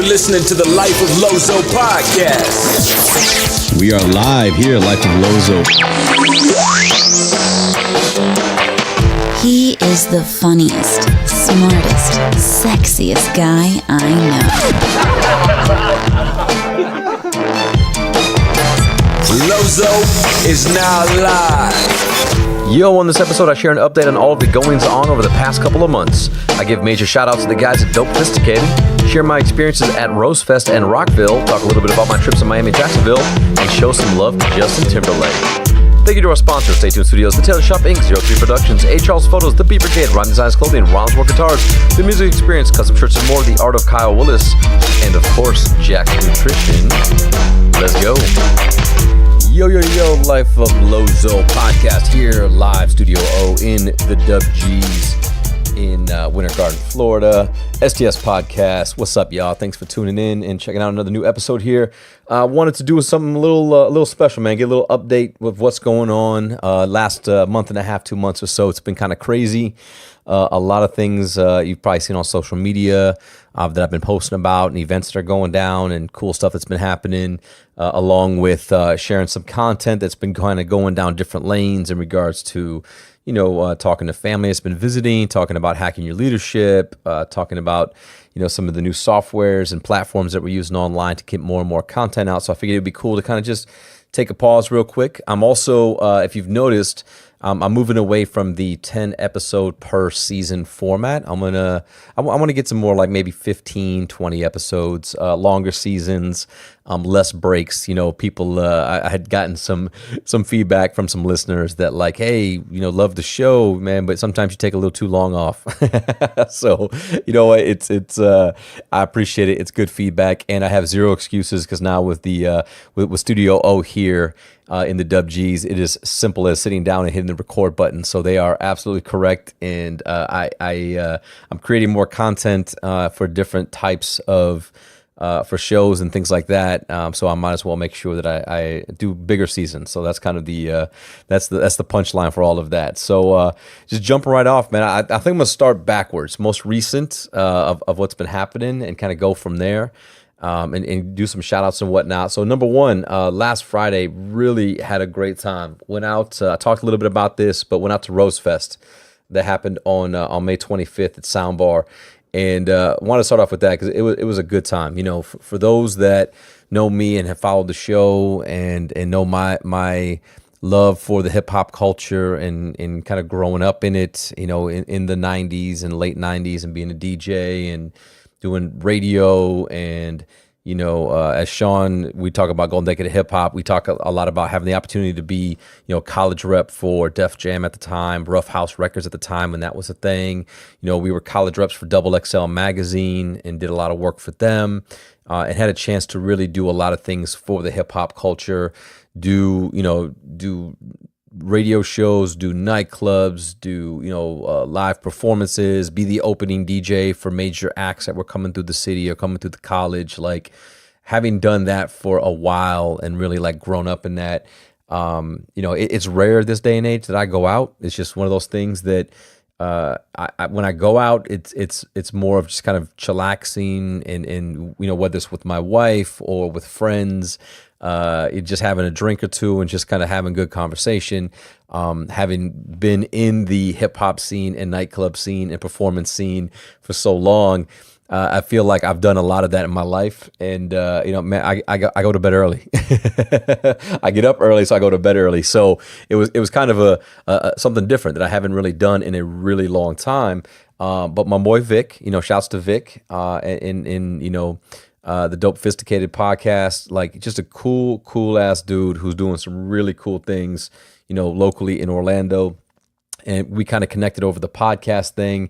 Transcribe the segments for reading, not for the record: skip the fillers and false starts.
listening to the Life of Lozo podcast. We are live here, Life of Lozo. He is the funniest, smartest, sexiest guy I know. Lozo is now live. Yo, on this episode, I share an update on all of the goings-on over the past couple of months. I give major shout-outs to the guys at DOPEPHISTICATED, share my experiences at RoseFest and Rockville, talk a little bit about my trips to Miami and Jacksonville, and show some love to Justin Timberlake. Thank you to our sponsors, Stay Tuned Studios, The Taylor Shop Inc., 03 Productions, A. Charles Photos, The Beat Brigade, Rhyme Designs Clothing, Ron's War Guitars, The Music Experience, Custom Shirts and More, The Art of Kyle Willis, and of course, Jack Nutrition. Let's go. Yo, Life of Lozo podcast here, live Studio O in the Dub G's in Winter Garden, Florida. STS podcast. What's up, y'all? Thanks for tuning in and checking out another new episode here. Wanted to do something a little special, man. Get a little update with what's going on. Last month and a half, 2 months or so, it's been kind of crazy. A lot of things you've probably seen on social media that I've been posting about, and events that are going down, and cool stuff that's been happening, along with sharing some content that's been kind of going down different lanes in regards to, talking to family that's been visiting, talking about hacking your leadership, talking about, some of the new softwares and platforms that we're using online to get more and more content out. So I figured it'd be cool to kind of just take a pause real quick. I'm also, if you've noticed, I'm moving away from the 10 episode per season format. I want to get some more like maybe 15, 20 episodes, longer seasons, less breaks. People, I had gotten some feedback from some listeners that like, hey, love the show, man, but sometimes you take a little too long off. So, it's I appreciate it. It's good feedback, and I have zero excuses because now with the with Studio O here, in the Dub G's, it is simple as sitting down and hitting the record button. So they are absolutely correct, and I'm creating more content for different types of for shows and things like that. So I might as well make sure that I do bigger seasons. So that's kind of the that's the punchline for all of that. So just jumping right off, man. I think I'm gonna start backwards, most recent of what's been happening, and kind of go from there. And do some shout outs and whatnot. So number one, last Friday, really had a great time. Went out, I talked a little bit about this, but went out to RoseFest that happened on May 25th at Soundbar. And want to start off with that because it was a good time. For those that know me and have followed the show and know my love for the hip hop culture and kind of growing up in it, in the 90s and late 90s and being a DJ and doing radio, and as Sean, we talk about Golden Decade of Hip Hop. We talk a lot about having the opportunity to be, college rep for Def Jam at the time, Rough House Records at the time when that was a thing. We were college reps for Double XL Magazine and did a lot of work for them, and had a chance to really do a lot of things for the hip hop culture. Do radio shows, do nightclubs, do live performances, be the opening DJ for major acts that were coming through the city or coming through the college. Like, having done that for a while and really like grown up in that, it's rare this day and age that I go out. It's just one of those things that when I go out, it's more of just kind of chillaxing and whether it's with my wife or with friends, just having a drink or two and just kind of having good conversation. Having been in the hip hop scene and nightclub scene and performance scene for so long, I feel like I've done a lot of that in my life. And man, I go to bed early. I get up early, so I go to bed early. So it was kind of a something different that I haven't really done in a really long time. But my boy Vic, shouts to Vic, the DOPEPHISTICATED podcast, like just a cool ass dude who's doing some really cool things, locally in Orlando. And we kind of connected over the podcast thing.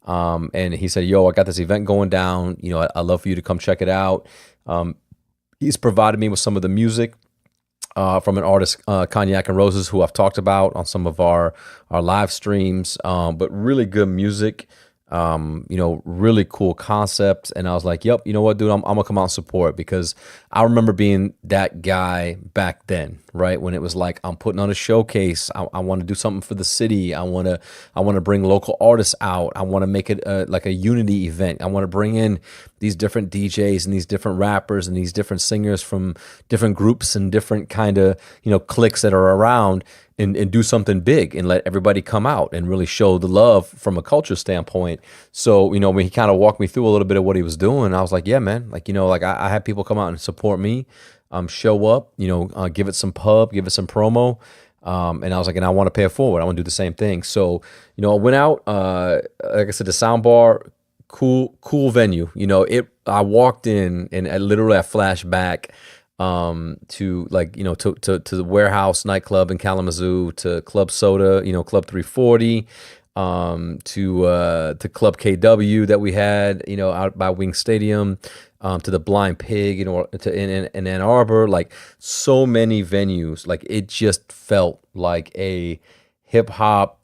And he said, yo, I got this event going down. I'd love for you to come check it out. He's provided me with some of the music from an artist, Cognac and Roses, who I've talked about on some of our live streams, but really good music. Really cool concept. And I was like, yep, you know what, dude, I'm gonna come out and support, because I remember being that guy back then, right? When it was like, I'm putting on a showcase. I want to do something for the city. I want to bring local artists out. I want to make it like a unity event. I want to bring in, these different DJs and these different rappers and these different singers from different groups and different kind of, cliques that are around and do something big and let everybody come out and really show the love from a culture standpoint. So, when he kind of walked me through a little bit of what he was doing, I was like, yeah, man, I had people come out and support me, show up, give it some pub, give it some promo. And I was like, and I want to pay it forward. I want to do the same thing. So, I went out, like I said, the sound bar, cool venue. I walked in and I flashed back to to the Warehouse nightclub in Kalamazoo, to Club Soda, Club 340, to Club KW that we had, out by Wing Stadium, to the Blind Pig, in Ann Arbor, like so many venues. Like it just felt like a hip hop,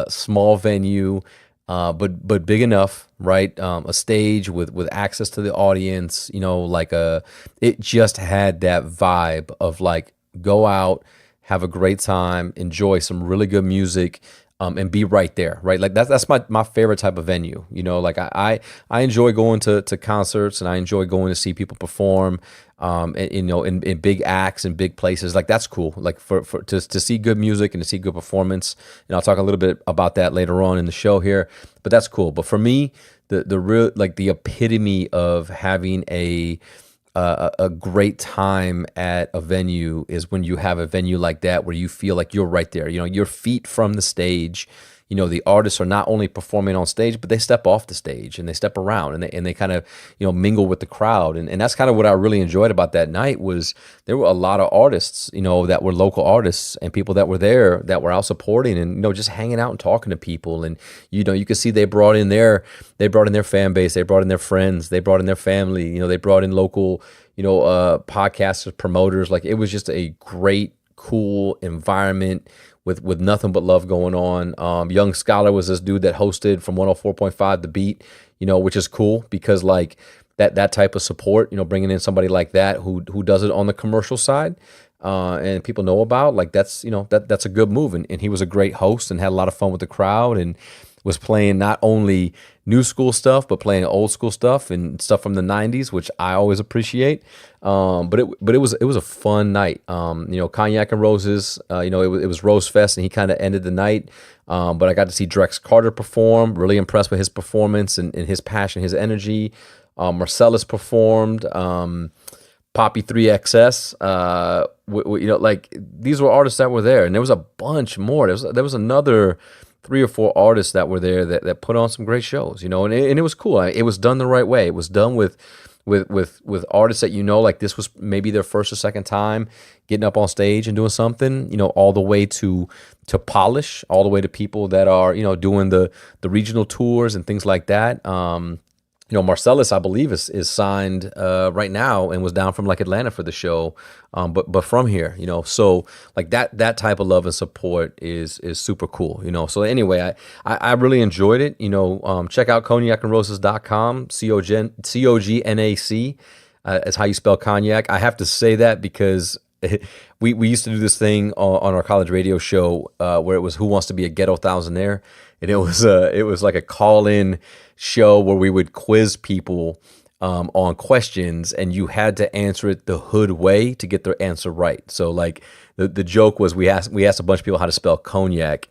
small venue, but big enough, right? A stage with access to the audience, it just had that vibe of like, go out, have a great time, enjoy some really good music, and be right there, right? Like that's my favorite type of venue. Like I enjoy going to concerts, and I enjoy going to see people perform, in big acts and big places. Like that's cool. Like to see good music and to see good performance. And I'll talk a little bit about that later on in the show here. But that's cool. But for me, the real, like the epitome of having a great time at a venue is when you have a venue like that where you feel like you're right there. Your feet from the stage. The artists are not only performing on stage, but they step off the stage and they step around and they kind of mingle with the crowd. And that's kind of what I really enjoyed about that night. Was there were a lot of artists that were local artists and people that were there that were out supporting and just hanging out and talking to people. And you could see they brought in their fan base, they brought in their friends, they brought in their family, they brought in local podcasters, promoters. Like it was just a great, cool environment with nothing but love going on. Young Scholar was this dude that hosted from 104.5 The Beat, which is cool because like that type of support, bringing in somebody like that who does it on the commercial side, and people know about, like that's that's a good move. And he was a great host and had a lot of fun with the crowd and was playing not only new school stuff, but playing old school stuff and stuff from the 90s, which I always appreciate. But it was a fun night. Cognac and Roses, it was RoseFest, and he kind of ended the night. But I got to see Drex Carter perform, really impressed with his performance and his passion, his energy. Marcellus performed, Poppy 3XS, like these were artists that were there, and there was a bunch more. There was another 3 or 4 artists that were there that put on some great shows, and it was cool. It was done the right way. It was done with artists that like this was maybe their first or second time getting up on stage and doing something, all the way to Polish, all the way to people that are doing the regional tours and things like that. Marcellus, I believe, is signed right now and was down from like Atlanta for the show, but from here, so like that type of love and support is super cool, So anyway, I really enjoyed it. Check out cognacandroses.com, COGNAC, is how you spell cognac. I have to say that because we used to do this thing on our college radio show where it was Who Wants to Be a Ghetto Thousandaire, and it was like a call-in show where we would quiz people on questions, and you had to answer it the hood way to get their answer right. So like the joke was we asked a bunch of people how to spell cognac,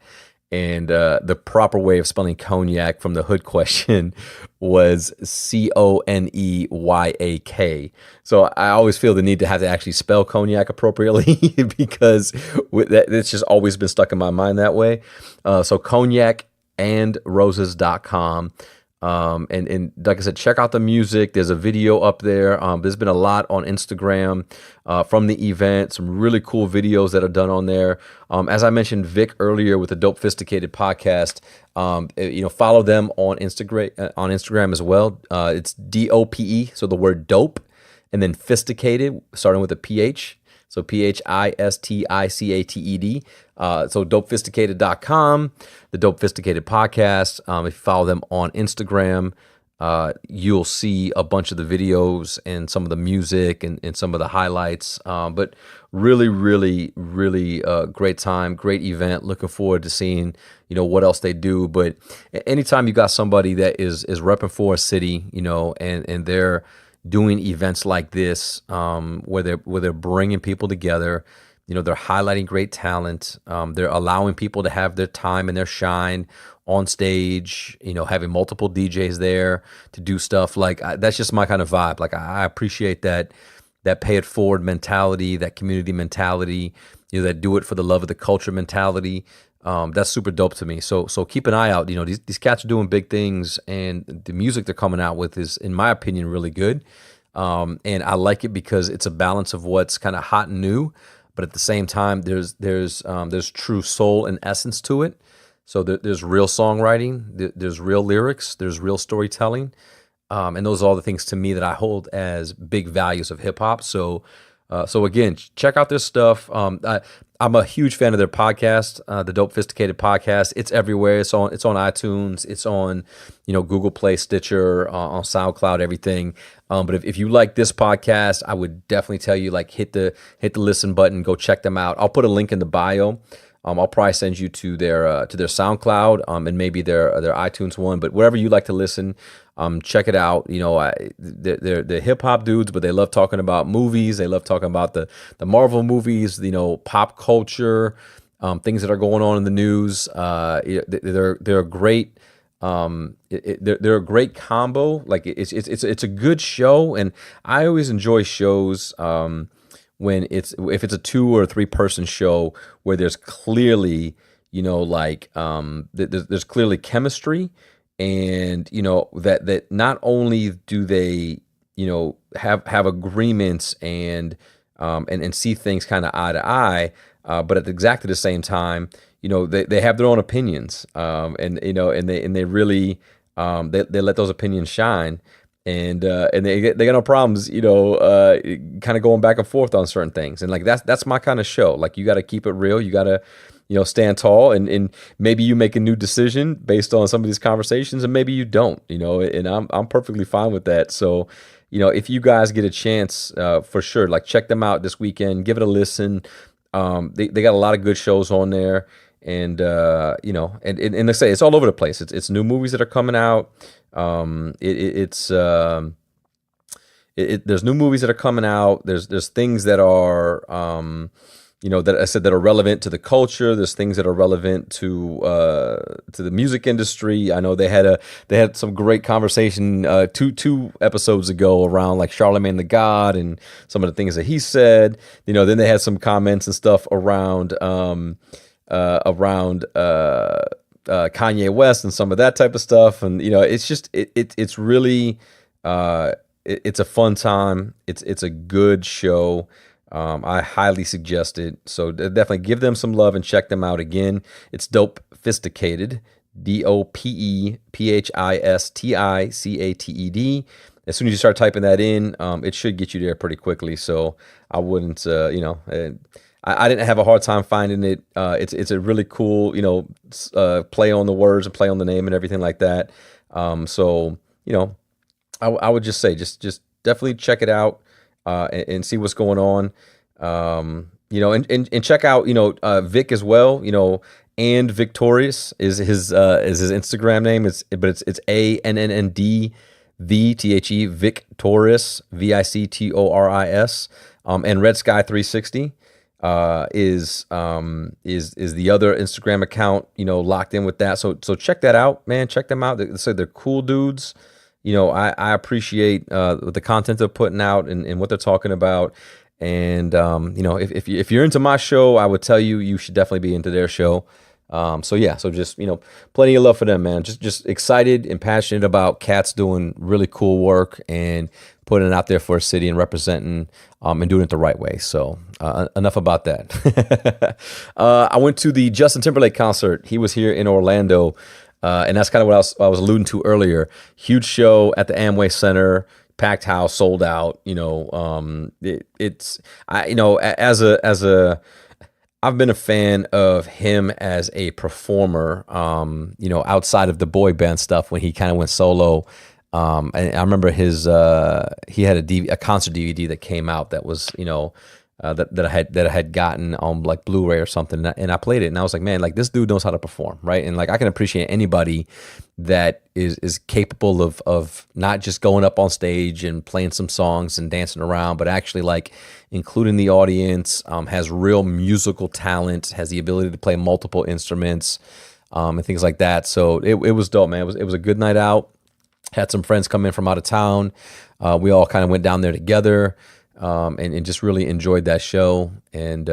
and the proper way of spelling cognac from the hood question was CONEYAK. So I always feel the need to have to actually spell cognac appropriately because it's just always been stuck in my mind that way. So cognacandroses.com. And like I said, check out the music. There's a video up there. There's been a lot on Instagram from the event. Some really cool videos that are done on there. As I mentioned Vic earlier with the DOPEPHISTICATED podcast, follow them on Instagram as well. It's DOPE, so the word dope, and then fisticated, starting with a PH. So PHISTICATED. So DOPEPHISTICATED.com, the DOPEPHISTICATED podcast. If you follow them on Instagram, you'll see a bunch of the videos and some of the music and some of the highlights. But really, really, really great time, great event. Looking forward to seeing, what else they do. But anytime you got somebody that is repping for a city, and they're doing events like this, where they're bringing people together. They're highlighting great talent. They're allowing people to have their time and their shine on stage, having multiple DJs there to do stuff. Like, that's just my kind of vibe. Like, I appreciate that pay it forward mentality, that community mentality, that do it for the love of the culture mentality. That's super dope to me. So keep an eye out. These cats are doing big things, and the music they're coming out with is, in my opinion, really good. And I like it because it's a balance of what's kind of hot and new, but at the same time, there's true soul and essence to it. So there's real songwriting, there's real lyrics, there's real storytelling, and those are all the things to me that I hold as big values of hip hop. So again, check out this stuff. I'm a huge fan of their podcast, the DOPEPHISTICATED podcast. It's everywhere. It's on iTunes. It's on Google Play, Stitcher, on SoundCloud, everything. But if you like this podcast, I would definitely tell you, like, hit the listen button, go check them out. I'll put a link in the bio. I'll probably send you to their SoundCloud, and maybe their iTunes one. But wherever you like to listen, check it out. They're hip hop dudes, but they love talking about movies. They love talking about the Marvel movies, pop culture, things that are going on in the news. They're a great. They're a great combo. Like, it's a good show, and I always enjoy shows. When if it's a 2 or 3 person show where there's clearly, there's clearly chemistry, and that not only do they have agreements and see things kind of eye to eye, but at exactly the same time, they have their own opinions, and they really they let those opinions shine. And they got no problems, kind of going back and forth on certain things. And like, that's my kind of show. Like, you got to keep it real. You got to, stand tall, and maybe you make a new decision based on some of these conversations, and maybe you don't, and I'm perfectly fine with that. So, if you guys get a chance, for sure, like, check them out this weekend, give it a listen. They got a lot of good shows on there. And and they say it's all over the place. It's new movies that are coming out. There's new movies that are coming out. There's things that are that I said that are relevant to the culture. There's things that are relevant to the music industry. I know they had some great conversation two episodes ago around, like, Charlemagne the God and some of the things that he said. Then they had some comments and stuff around Kanye West and some of that type of stuff, and it's just it's really it's a fun time. It's a good show. I highly suggest it. So definitely give them some love and check them out. Again, it's DOPEPHISTICATED, DOPEPHISTICATED. As soon as you start typing that in, it should get you there pretty quickly. So I wouldn't, I didn't have a hard time finding it. It's a really cool, play on the words and play on the name and everything like that. So I would just say, just definitely check it out, and see what's going on. And check out, Vic as well, and Victorious is his Instagram name. It's ANNND VTHE, Victorious, VICTORIS, and Red Sky 360 is the other Instagram account, locked in with that. So check that out, man. Check them out. They're cool dudes. I appreciate the content they're putting out and what they're talking about. And if you're into my show, I would tell you should definitely be into their show. So just, plenty of love for them, man. Just excited and passionate about cats doing really cool work and putting it out there for a city and representing, and doing it the right way. So, enough about that. I went to the Justin Timberlake concert. He was here in Orlando. And that's kind of what I was alluding to earlier. Huge show at the Amway Center, packed house, sold out. I've been a fan of him as a performer, outside of the boy band stuff when he kind of went solo. And I remember he had a concert DVD that came out that was, that I had gotten on like Blu-ray or something, and I played it, and I was like, man, like this dude knows how to perform, right? And like I can appreciate anybody that is capable of not just going up on stage and playing some songs and dancing around, but actually like including the audience, has real musical talent, has the ability to play multiple instruments, and things like that. So it was dope, man. It was a good night out. Had some friends come in from out of town. We all kind of went down there together. And just really enjoyed that show. And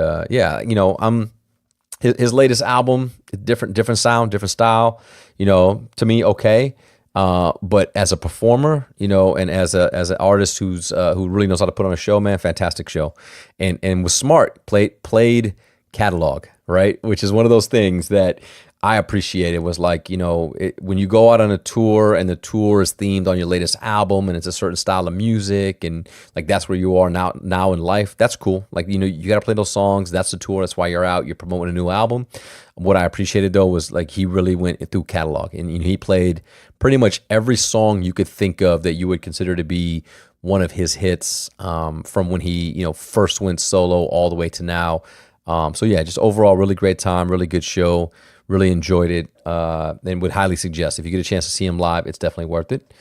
his latest album, different sound, different style. To me, okay. But as a performer, and as an artist who really knows how to put on a show, man, fantastic show. And was smart. Played catalog, right? Which is one of those things that I appreciate. It was like, when you go out on a tour and the tour is themed on your latest album and it's a certain style of music and like that's where you are now in life, that's cool. Like, you got to play those songs. That's the tour. That's why you're out. You're promoting a new album. What I appreciated though was like he really went through catalog and he played pretty much every song you could think of that you would consider to be one of his hits, from when he, first went solo all the way to now. So yeah, just overall really great time, really good show. Really enjoyed it, and would highly suggest if you get a chance to see him live, it's definitely worth it.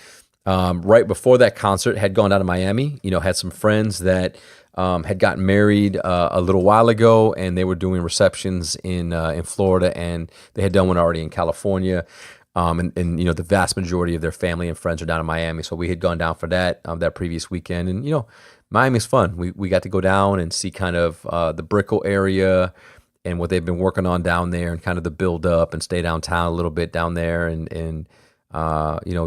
Right before that concert, had gone down to Miami. Had some friends that had gotten married a little while ago, and they were doing receptions in Florida, and they had done one already in California. And the vast majority of their family and friends are down in Miami, so we had gone down for that previous weekend, and Miami's fun. We got to go down and see kind of the Brickell area and what they've been working on down there and kind of the build up and stay downtown a little bit down there and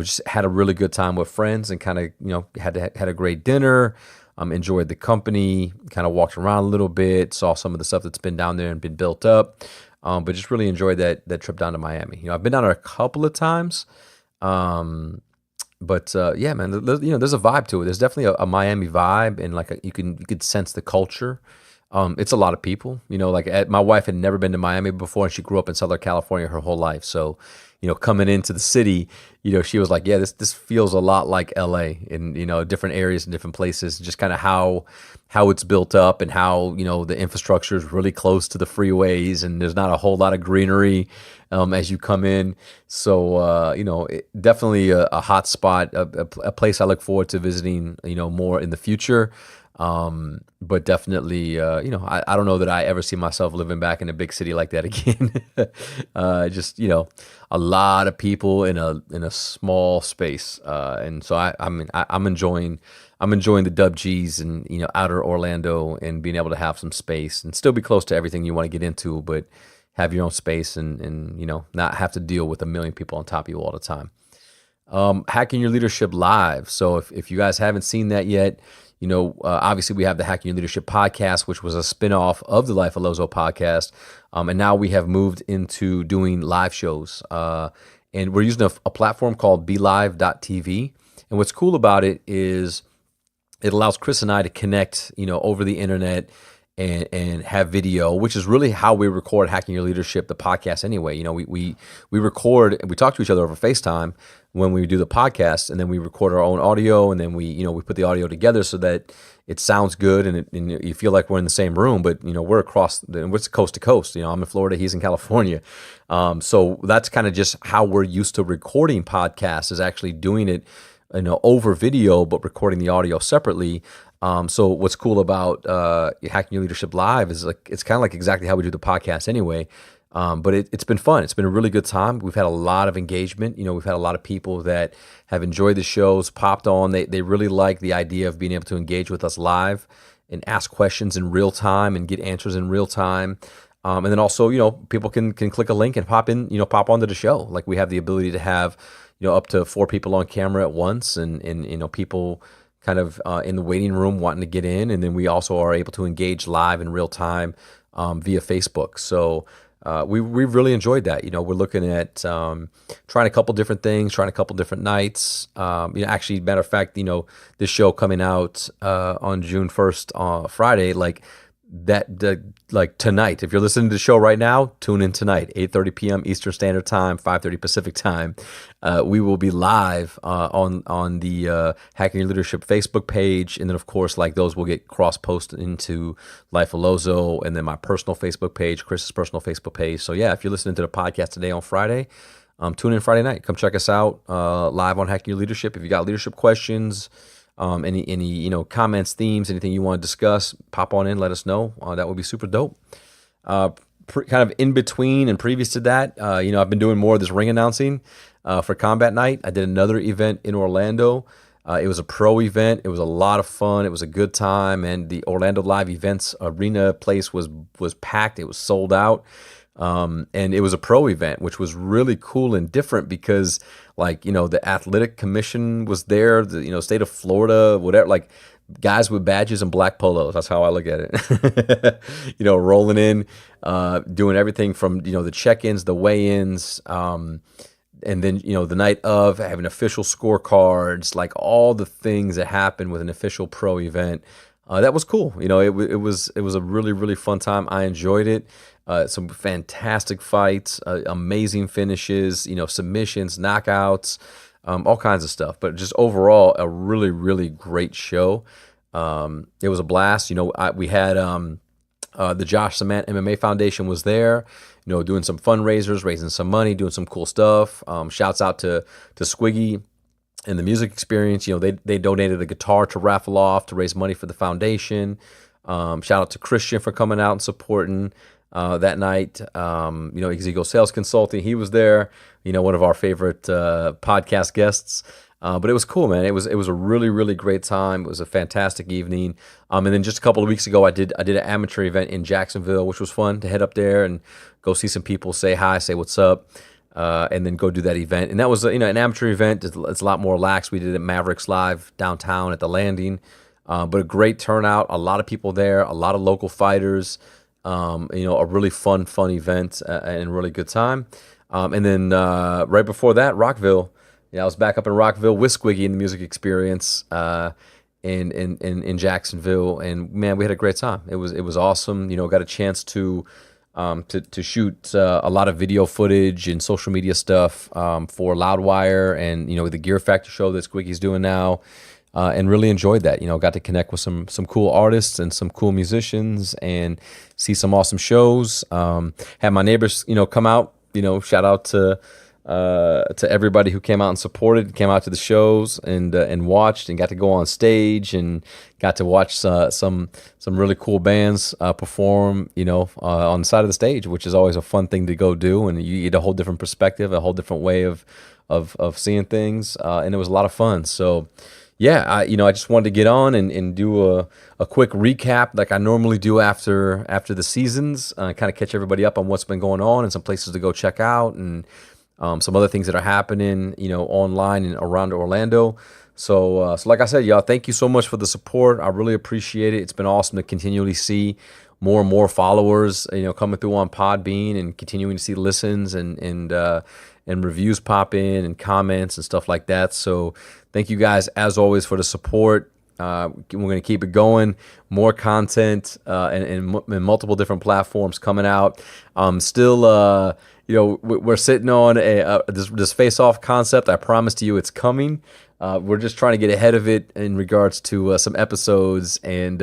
just had a really good time with friends and kind of, had a great dinner, enjoyed the company, kind of walked around a little bit, saw some of the stuff that's been down there and been built up, but just really enjoyed that trip down to Miami. I've been down there a couple of times, but yeah, man, there's a vibe to it. There's definitely a Miami vibe, and like you could sense the culture. It's a lot of people, my wife had never been to Miami before, and she grew up in Southern California her whole life. So, coming into the city, she was like, yeah, this feels a lot like LA in, different areas and different places, just kind of how it's built up and how, the infrastructure is really close to the freeways and there's not a whole lot of greenery, as you come in. So, definitely a hot spot, a place I look forward to visiting, more in the future. But definitely, I don't know that I ever see myself living back in a big city like that again. Just, a lot of people in a small space. And so I'm enjoying the Dub G's and, outer Orlando and being able to have some space and still be close to everything you want to get into, but have your own space and not have to deal with a million people on top of you all the time. Hacking Your Leadership Live. So if you guys haven't seen that yet, obviously we have the Hacking Your Leadership podcast, which was a spinoff of the Life of Lozo podcast. And now we have moved into doing live shows. And we're using a platform called BeLive.tv. And what's cool about it is it allows Chris and I to connect, over the internet and have video, which is really how we record Hacking Your Leadership, the podcast anyway. We record and we talk to each other over FaceTime when we do the podcast, and then we record our own audio, and then we put the audio together so that it sounds good and you feel like we're in the same room, but we're coast to coast. I'm in Florida, he's in California. So that's kind of just how we're used to recording podcasts, is actually doing it, over video, but recording the audio separately. So what's cool about Hacking Your Leadership Live is like it's kind of like exactly how we do the podcast anyway. But it's been fun. It's been a really good time. We've had a lot of engagement. We've had a lot of people that have enjoyed the shows, popped on. They really like the idea of being able to engage with us live and ask questions in real time and get answers in real time. And then also, people can click a link and pop onto the show. Like we have the ability to have, up to 4 people on camera at once and people kind of in the waiting room wanting to get in. And then we also are able to engage live in real time via Facebook. So we've really enjoyed that. We're looking at trying a couple different things, trying a couple different nights. Actually, matter of fact, this show coming out on June 1st, Friday, like like tonight, if you're listening to the show right now, tune in tonight, 8:30 p.m. Eastern Standard Time, 5:30 Pacific Time. We will be live on the Hacking Your Leadership Facebook page, and then of course, like those will get cross-posted into Life of Lozo, and then my personal Facebook page, Chris's personal Facebook page. So yeah, if you're listening to the podcast today on Friday, tune in Friday night. Come check us out live on Hacking Your Leadership. If you got leadership questions, any comments, themes, anything you want to discuss, pop on in, let us know. That would be super dope. Kind of in between and previous to that, I've been doing more of this ring announcing for Combat Night. I did another event in Orlando. It was a pro event. It was a lot of fun. It was a good time, and the Orlando Live Events Arena place was packed. It was sold out. And it was a pro event, which was really cool and different because, the athletic commission was there, the state of Florida, whatever, like guys with badges and black polos. That's how I look at it. Rolling in, doing everything from, the check-ins, the weigh-ins, and then, the night of having official scorecards, like all the things that happen with an official pro event. That was cool. It was a really, really fun time. I enjoyed it. Some fantastic fights, amazing finishes, submissions, knockouts, all kinds of stuff. But just overall, a really, really great show. It was a blast. We had the Josh Samant MMA Foundation was there, doing some fundraisers, raising some money, doing some cool stuff. Shouts out to Squiggy and the music experience. They donated a guitar to raffle off to raise money for the foundation. Shout out to Christian for coming out and supporting that night. Exego Sales Consulting, he was there, one of our favorite podcast guests. But it was cool, man. It was a really, really great time. It was a fantastic evening. And then just a couple of weeks ago, I did an amateur event in Jacksonville, which was fun to head up there and go see some people, say hi, say what's up. And then go do that event. And that was, an amateur event. It's a lot more relaxed. We did it at Mavericks Live downtown at the Landing. But a great turnout, a lot of people there, a lot of local fighters, a really fun event and really good time. And then right before that, Rockville. I was back up in Rockville with Squiggy in the music experience in Jacksonville. And man, we had a great time. It was awesome. Got a chance to shoot a lot of video footage and social media stuff for Loudwire and the Gear Factor show that Squiggy's doing now, and really enjoyed that. Got to connect with some cool artists and some cool musicians and see some awesome shows. Had my neighbors come out. Shout out to everybody who came out and supported, came out to the shows and watched and got to go on stage and got to watch some really cool bands perform, on the side of the stage, which is always a fun thing to go do. And you get a whole different perspective, a whole different way of seeing things. And it was a lot of fun. So yeah, I just wanted to get on and do a quick recap like I normally do after the seasons, kind of catch everybody up on what's been going on and some places to go check out and some other things that are happening, online and around Orlando. So like I said, y'all, thank you so much for the support. I really appreciate it. It's been awesome to continually see more and more followers, coming through on Podbean and continuing to see listens and reviews pop in and comments and stuff like that. So thank you guys, as always, for the support. We're going to keep it going. More content and multiple different platforms coming out. Still, we're sitting on this face-off concept. I promised you it's coming. We're just trying to get ahead of it in regards to some episodes and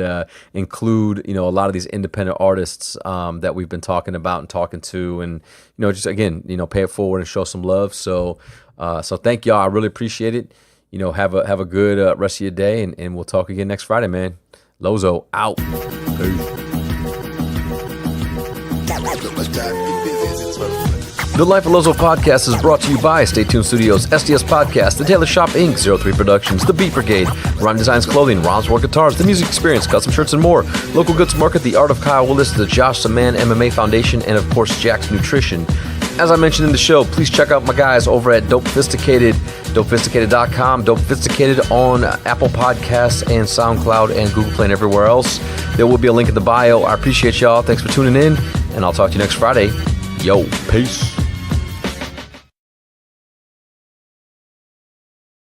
include, a lot of these independent artists that we've been talking about and talking to, and just again, pay it forward and show some love. So thank y'all. I really appreciate it. Have a good rest of your day, and we'll talk again next Friday, man. Lozo out. Peace. The Life of Lozo podcast is brought to you by Stay Tuned Studios, SDS Podcast, The Taylor Shop Inc., 03 Productions, The Beat Brigade, Rhyme Designs Clothing, Ron's War Guitars, The Music Experience, Custom Shirts and more, Local Goods Market, The Art of Kyle Willis, The Josh Saman MMA Foundation, and of course Jack's Nutrition. As I mentioned in the show, please check out my guys over at DOPEPHISTICATED, DOPEPHISTICATED.com, DOPEPHISTICATED on Apple Podcasts and SoundCloud and Google Play and everywhere else. There will be a link in the bio. I appreciate y'all. Thanks for tuning in, and I'll talk to you next Friday. Yo, peace.